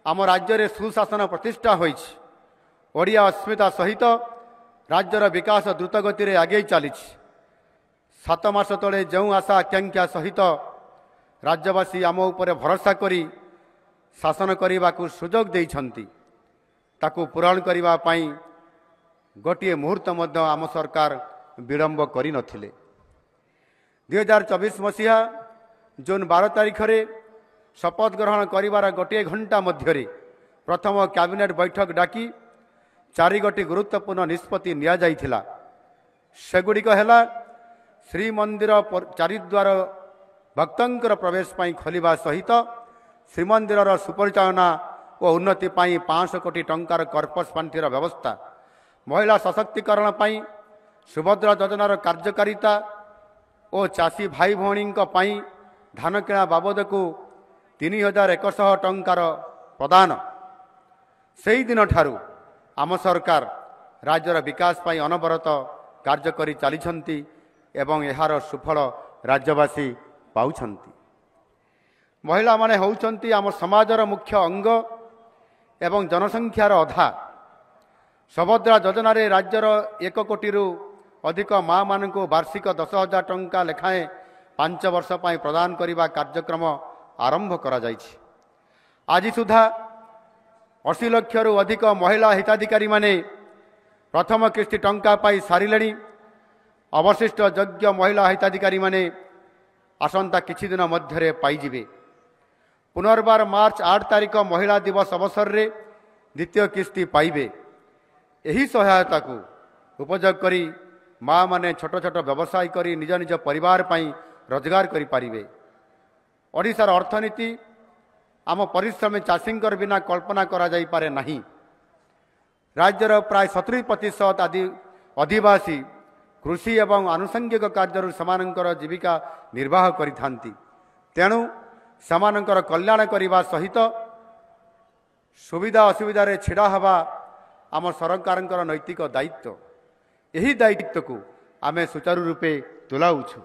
आम राज्य सुशासन प्रतिष्ठा होइछि। ओडिया अस्मिता सहित राज्यर विकास द्रुतगति में आगे चली। 7 मास तले जो आशा आकांक्षा सहित राज्यवासी आम उपर भरोसा करी शासन करने को सुजोग देइछन्ति ताकू पूरण करने गोटे मुहूर्त मध्य आम सरकार विलंब करि नथिले। 2024 मसीहा जून 12 तारिख रे शपथ ग्रहण करिवार गोटे घंटा मध्य प्रथम कैबिनेट बैठक डाकी 4 गोटी गुरुत्वपूर्ण निष्पत्ति निया जाइथिला। सेगुड़िक है श्रीमंदिर चारिद्वार भक्तंकर प्रवेश पाई खोलिबा सहित श्रीमंदिर सुपरिचालना और उन्नति पाई 500 कोटी टंकार कर्पस पांठिर व्यवस्था, महिला सशक्तिकरण पाई सुभद्रा योजनार कार्यकारिता और चाषी भाई भौणी धान किणा बाबद को 3100 टंकार प्रदान। से दिन ठारू आम सरकार राज्यर विकास पाई अनवरत कार्य करी चलीछंती एवं यार सुफल राज्यवासी पाउछंती। महिला माने होउछंती आम समाजर मुख्य अंग एवं जनसंख्यार अधा। सुभद्रा योजना रे राज्यर 1 कोटी अधिक माँ मान को वार्षिक 10,000 टंका लेखाएं 5 वर्ष पाई प्रदान करने कार्यक्रम आरंभ करा जाइछि। आज सुधा 80 लाख अधिक महिला हिताधिकारी माने प्रथम किस्ती टंका पाई सारिले। अवशिष्ट योग्य महिला हिताधिकारी माने आसंता किछि दिन मध्य पाइजिबे। पुनर्बार मार्च 8 तारिख महिला दिवस अवसर रे द्वितीय किस्ती पाइबे। यही सहायता को उपयोग करी माँ माने छोट छोट व्यवसाय करी निज निज परिवार पाई रोजगार करि पारिबे। ओडिशार अर्थनीति आम परिश्रमी चाषींकर बिना कल्पना करा जाई पारे नहीं। राज्यर प्राय 70% आदिवासी कृषि एवं आनुषंगिक कार्य समानंकर जीविका निर्वाह करिथांती। तेणु समानंकर कल्याण करने सहित सुविधा असुविधा रे छिड़ा हवा आम सरकार नैतिक दायित्व। यही दायित्व को आमे सुचारू रूपे तुलाउछु।